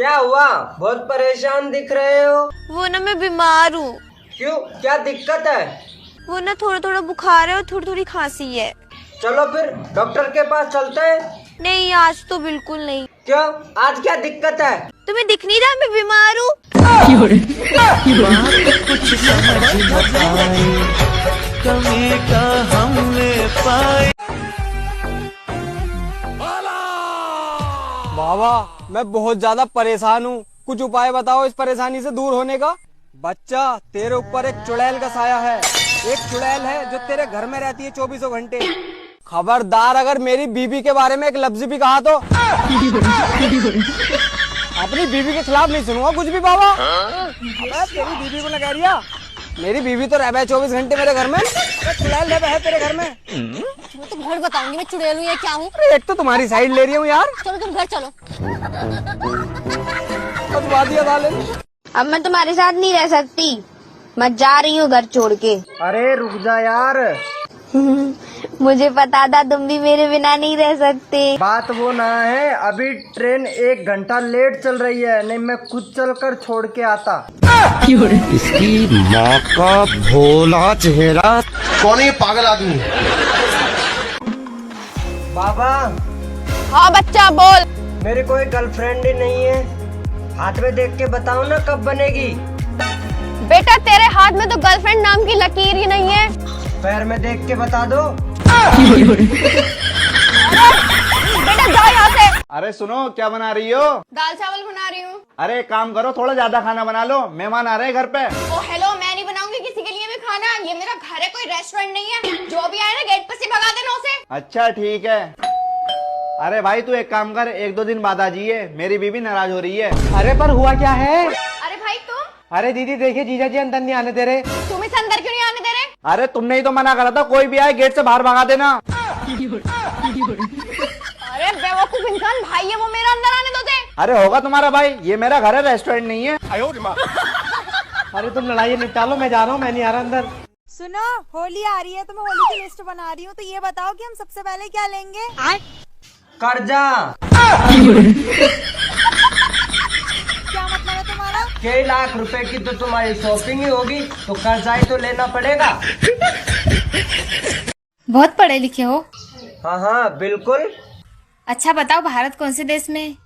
क्या हुआ? बहुत परेशान दिख रहे हो। वो ना मैं बीमार हूँ। क्यों, क्या दिक्कत है? वो ना थोड़ा थोड़ा बुखार है और थोड़ी थोड़ी खांसी है। चलो फिर डॉक्टर के पास चलते हैं। नहीं, आज तो बिल्कुल नहीं। क्यों, आज क्या दिक्कत है? तुम्हें दिख नहीं रहा मैं बीमार हूँ? कुछ समझ न आए, कमी का हमने पाए। बाबा, मैं बहुत ज्यादा परेशान हूँ, कुछ उपाय बताओ इस परेशानी से दूर होने का। बच्चा, तेरे ऊपर एक चुड़ैल का साया है। एक चुड़ैल है जो तेरे घर में रहती है 24 घंटे। खबरदार अगर मेरी बीबी के बारे में एक लफ्ज भी कहा तो अपनी बीबी के खिलाफ नहीं सुनूंगा कुछ भी बाबा। अबे तेरी बीबी को ना कह रिया, मेरी बीबी तो रह 24 घंटे मेरे घर में। चुड़ैल है तेरे घर में। मैं तो घर बताऊंगी मैं चुड़ैल हूँ या क्या हूँ। एक तो तुम्हारी साइड ले रही हूँ यार। चलो तुम घर चलो। अब मैं तुम्हारे साथ नहीं रह सकती, मैं जा रही हूँ घर छोड़ के। अरे रुक जा यार। मुझे पता था तुम भी मेरे बिना नहीं रह सकते। बात वो ना है, अभी ट्रेन 1 घंटा लेट चल रही है, नहीं मैं खुद चलकर छोड़ के आता। इसकी माँ का भोला चेहरा। कौन है ये पागल आदमी? बाबा, हाँ बच्चा बोल। मेरी कोई गर्लफ्रेंड ही नहीं है, हाथ में देख के बताओ ना कब बनेगी। बेटा तेरे हाथ में तो गर्लफ्रेंड नाम की लकीर ही नहीं है। पैर में देख के बता दो। बेटा जाओ यहाँ से। अरे सुनो, क्या बना रही हो? दाल चावल बना रही हूँ। अरे एक काम करो, थोड़ा ज्यादा खाना बना लो, मेहमान आ रहे हैं घर पे। ओ हेलो, मैं नहीं बनाऊंगी किसी के लिए भी खाना, ये मेरा घर है, कोई रेस्टोरेंट नहीं है। जो भी आए ना गेट पर से भगा देना उसे। अच्छा ठीक है। अरे भाई तू एक काम कर, 1-2 दिन बाद आ जाइए, मेरी बीबी नाराज हो रही है। अरे पर हुआ क्या है? अरे भाई तुम। अरे दीदी देखिए, जीजा जी अंदर नहीं आने दे रहे। तुम इस अंदर क्यों नहीं आने दे रहे? अरे तुमने ही तो मना करा था, कोई भी आए गेट से बाहर भगा देना। अरे बेवकूफ इंसान, भाई है वो, मेरा अंदर आने दो दे। अरे होगा तुम्हारा भाई, ये मेरा घर है, रेस्टोरेंट नहीं है। अरे तुम लड़ाई निपटा लो, मैं जा रहा हूँ, मैं नहीं आ रहा अंदर। सुनो, होली आ रही है तो मैं होली की लिस्ट बना रही हूँ, तो ये बताओ कि हम सबसे पहले क्या लेंगे? कर्जा। क्या मतलब है तुम्हारा? कई लाख रुपए की तो तुम्हारी शॉपिंग ही होगी, तो कर्जा ही तो लेना पड़ेगा। बहुत पढ़े लिखे हो। हाँ हाँ बिल्कुल। अच्छा बताओ, भारत कौन से देश में?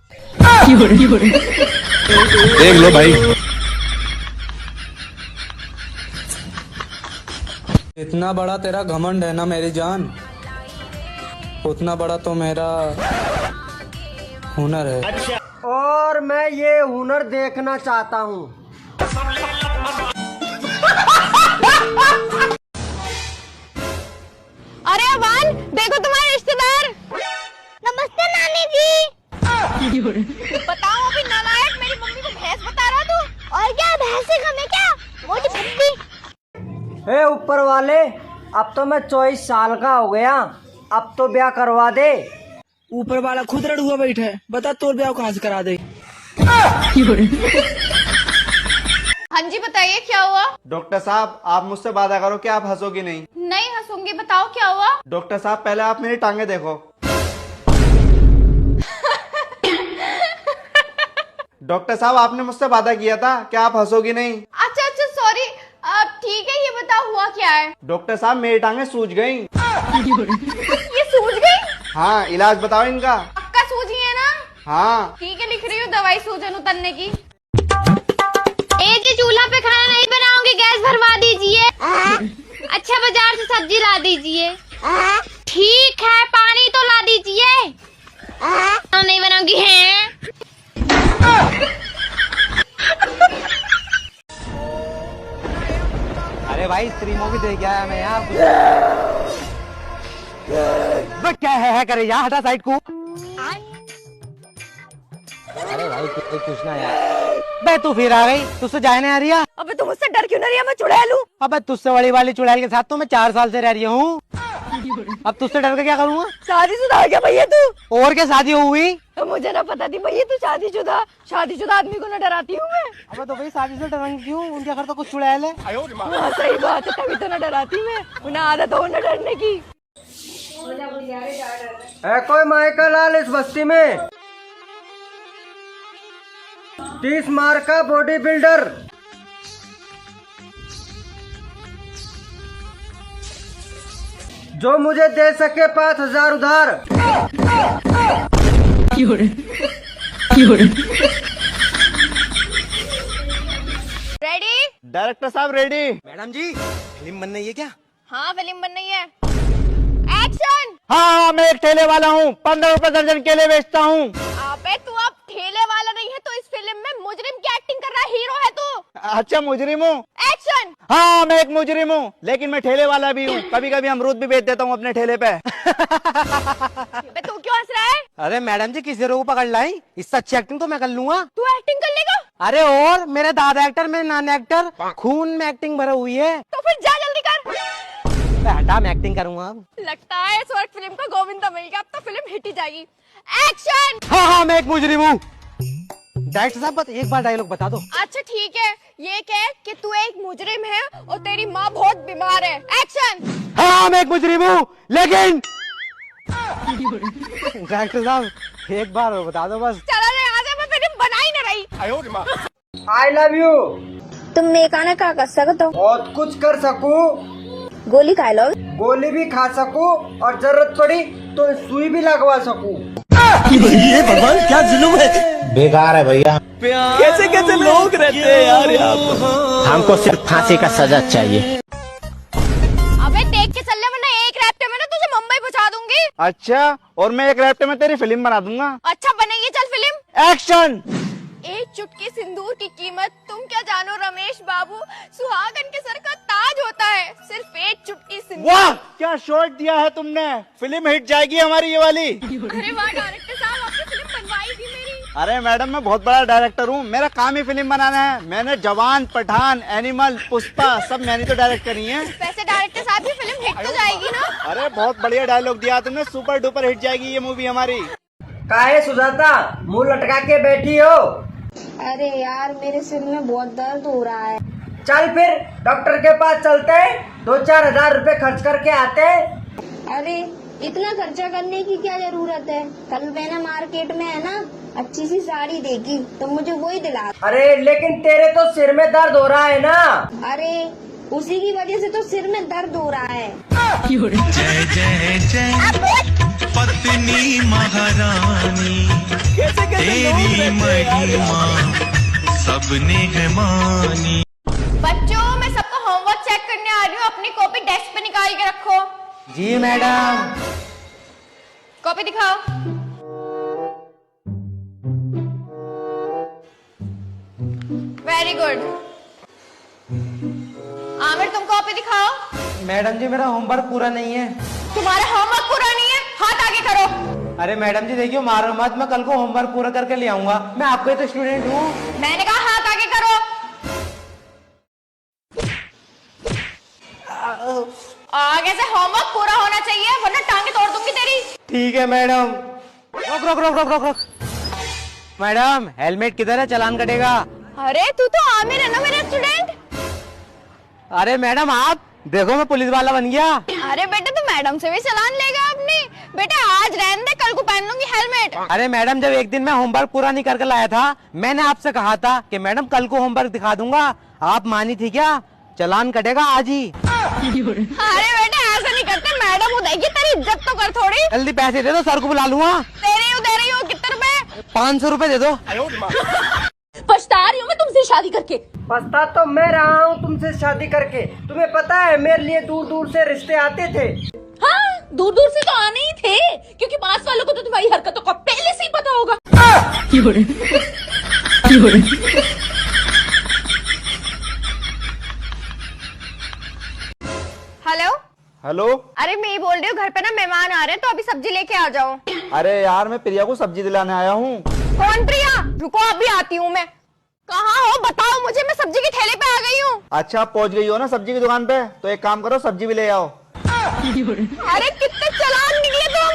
देख लो भाई। इतना बड़ा तेरा घमंड है ना मेरी जान, उतना बड़ा तो मेरा हुनर है। अच्छा। और मैं ये हुनर देखना चाहता हूँ। अरे अवान, देखो तुम्हारे रिश्तेदार। नमस्ते नानी जी। बताओ अभी नालायक, मेरी मम्मी को भैंस बता रहा तू। और क्या भैंस से कम है क्या, मोटी फट्टी। हे ऊपर वाले, अब तो मैं 24 साल का हो गया, अब तो ब्याह करवा दे। ऊपर वाला खुद रड़ुआ बैठा है, बता तोर ब्याह कहाँ से करा दे। हाँ जी बताइए क्या हुआ? डॉक्टर साहब आप मुझसे वादा करो कि आप हंसोगी नहीं। नहीं हंसूंगी, बताओ क्या हुआ? डॉक्टर साहब पहले आप मेरी टांगे देखो। डॉक्टर साहब आपने मुझसे वादा किया था कि आप हंसोगी नहीं। अच्छा अच्छा सॉरी, अब ठीक है, ये बताओ हुआ क्या है? डॉक्टर साहब मेरी टांगे सूज गई। ये सूज गई? हाँ, इलाज बताओ इनका। पक्का सूजी है ना? हाँ ठीक है, लिख रही हूँ दवाई सूजन उतरने की। एक ही चूल्हा पे खाना नहीं बनाऊंगी, गैस भरवा दीजिए। अच्छा बाजार से सब्जी ला दीजिए। ठीक है, पानी तो ला दीजिए। नहीं बनाऊंगी है। अरे भाई स्त्री मूवी देख आया मैं यहाँ। क्या है करे यार, हटा साइड को। अरे भाई कुछ ना यार। बे तू फिर आ गई, तुझसे जाने आ रही है। अबे तुम मुझसे डर क्यों नहीं रही है? मैं चुड़ैल हूँ। अबे तुझसे बड़ी वाली चुड़ैल के साथ तो मैं 4 साल से रह रही हूँ। अब तुझसे डर के क्या करूँगा? शादीशुदा है क्या भैया तू? और क्या शादी हुई? तो मुझे ना पता थी भैया तू शादीशुदा आदमी को ना डराती हूँ मैं। अबे तो भाई शादी से डरेंगे क्यों? उनके घर तो कुछ चुड़ैल है। हाँ सही बात है, तभी तो ना डराती मैं, उन्हें आदत हो ना डरने की। है कोई माइकल लाल इस बस्ती में? 30 मार का बॉडी बिल्डर। जो मुझे दे सके 5000 उधार। रेडी? डायरेक्टर साहब रेडी। मैडम जी फिल्म बनना ही है क्या? हाँ फिल्म बन रही है। एक्शन। हाँ मैं एक ठेले वाला हूँ, 15 रुपए दर्जन केले बेचता हूँ। अबे तू अब ठेले वाला नहीं है तो इस फिल्म में मुजरिम की एक्टिंग कर रहा है, हीरो है तू। अच्छा मुजरिम हूँ। एक्शन। हाँ मैं एक मुजरिम हूँ, लेकिन मैं ठेले वाला भी हूँ। कभी कभी अमरूद भी बेच देता हूँ अपने ठेले पे। बे तू क्यों हंस रहा है? अरे मैडम जी किस हीरो को पकड़ लाई, इससे अच्छी एक्टिंग तो मैं कर लूंगा। तू एक्टिंग कर लेगा? अरे और मेरे दादा एक्टर, मेरे नाना एक्टर, खून में एक्टिंग भरा हुई है। तो फिर जा जल्दी कर। हटा मैं एक्टिंग करूंगा अब। लगता है इस वक्त फिल्म का गोविंदा मिलेगा, अब तो फिल्म हिट ही जाएगी। एक्शन। हाँ हाँ मैं एक मुजरिम हूँ। डायरेक्टर साहब बस एक बार डायलॉग बता दो। अच्छा ठीक है, ये कह कि तू एक मुजरिम है और तेरी माँ बहुत बीमार है। एक्शन। हाँ मैं एक मुजरिम हूँ, लेकिन डायरेक्टर साहब एक बार और बता दो बस। चला जा यहाँ से, मैं फिल्म बना ही ना रही। I love you. तुम मेरे खाना का कर सकते हो? बहुत कुछ कर सकूं, गोली खा लो। गोली भी खा सकूं और जरूरत पड़ी तो सुई भी लगवा सकूं। ये भगवान क्या जुल्म है, बेकार है भैया। कैसे कैसे लोग रहते हैं यार यहाँ पर। हमको सिर्फ फांसी का सजा चाहिए। अबे देख के चल ले, वरना एक रैप्टे में ना तुझे मुंबई पहुंचा दूंगी। अच्छा, और मैं एक रैप्टे में तेरी फिल्म बना दूंगा। अच्छा बनेगी, चल फिल्म। एक्शन। एक चुटकी सिंदूर की कीमत तुम क्या जानो रमेश बाबू, सुहागन के सर का ताज होता है सिर्फ एक चुटकी सिंदूर। वाह क्या शॉट दिया है तुमने, फिल्म हिट जाएगी हमारी ये वाली। अरे वाह डायरेक्टर साहब, आपने फिल्म बनवाई थी मेरी। अरे मैडम मैं बहुत बड़ा डायरेक्टर हूँ, मेरा काम ही फिल्म बनाना है। मैंने जवान, पठान, एनिमल, पुष्पा सब मैंने तो डायरेक्ट करी है। वैसे डायरेक्टर साहब की फिल्म हिट तो जाएगी ना? अरे बहुत बढ़िया डायलॉग दिया तुमने, सुपर डुपर हिट जाएगी ये मूवी हमारी। काहे सुजाता मुंह लटका के बैठी हो? अरे यार मेरे सिर में बहुत दर्द हो रहा है। चल फिर डॉक्टर के पास चलते, 2-4 हजार रुपए खर्च करके आते। अरे इतना खर्चा करने की क्या जरूरत है? कल मैंने मार्केट में है ना अच्छी सी साड़ी देखी तो मुझे वही दिला। अरे लेकिन तेरे तो सिर में दर्द हो रहा है ना। अरे उसी की वजह से तो सिर में दर्द हो रहा है। जय जय जय पत्नी महारानी, तेरी महिमा सबने है मानी। बच्चों मैं सबका होमवर्क चेक करने आ रही हूँ, अपनी कॉपी डेस्क पे निकाल के रखो। जी मैडम। कॉपी दिखाओ। Very good. आमिर तुम कॉपी दिखाओ। मैडम जी मेरा होमवर्क पूरा नहीं है। तुम्हारा होमवर्क पूरा नहीं है, हाथ आगे करो। अरे मैडम जी देखियो मारो मत, मैं कल को होमवर्क पूरा करके ले आऊंगा। मैं आपको तो स्टूडेंट हूँ। मैंने कहा हाथ आगे करो। आगे से होमवर्क पूरा होना चाहिए वरना टांगे तोड़ दूंगी तेरी। ठीक है मैडम। रोक रोक रोक रोक रोक रोक। मैडम हेलमेट किधर है, चालान कटेगा। अरे तू तो आमिर है ना मेरा स्टूडेंट। अरे मैडम आप देखो मैं पुलिस वाला बन गया। अरे बेटा तू मैडम से भी चालान लेगा अपनी? बेटा आज रहने दे, कल को पहन लूंगी हेलमेट। अरे मैडम जब एक दिन मैं होमवर्क पूरा नहीं करके लाया था, मैंने आपसे कहा था कि मैडम कल को होमवर्क दिखा दूंगा, आप मानी थी क्या? चालान कटेगा आज ही। अरे बेटा ऐसा नहीं करते, मैडम उठाएगी, तेरी इज्जत तो कर थोड़ी। जल्दी पैसे दे दो, सर को बुला लूंगा। दे रही हो कितने रुपए? 500 रुपए दे दो। पछता रही हूँ मैं तुमसे शादी करके। पछता तो मैं रहा हूँ तुमसे शादी करके। तुम्हें पता है मेरे लिए दूर दूर से रिश्ते आते थे। हाँ दूर दूर से तो आने ही थे, क्योंकि पास वालों को तो तुम्हारी हरकतों का पहले से ही पता होगा। Hello hello. अरे मैं ही बोल रही हूँ, घर पे ना मेहमान आ रहे हैं तो अभी सब्जी लेके आ जाओ। अरे यार मैं प्रिया को सब्जी दिलाने आया हूँ। कौन प्रिया? रुको अभी आती हूँ मैं। कहाँ हो बताओ मुझे, मैं सब्जी के ठेले पे आ गई हूँ। अच्छा पहुँच गई हो ना सब्जी की दुकान पे, तो एक काम करो सब्जी भी ले आओ। अरे कितने चालाक निकले तुम।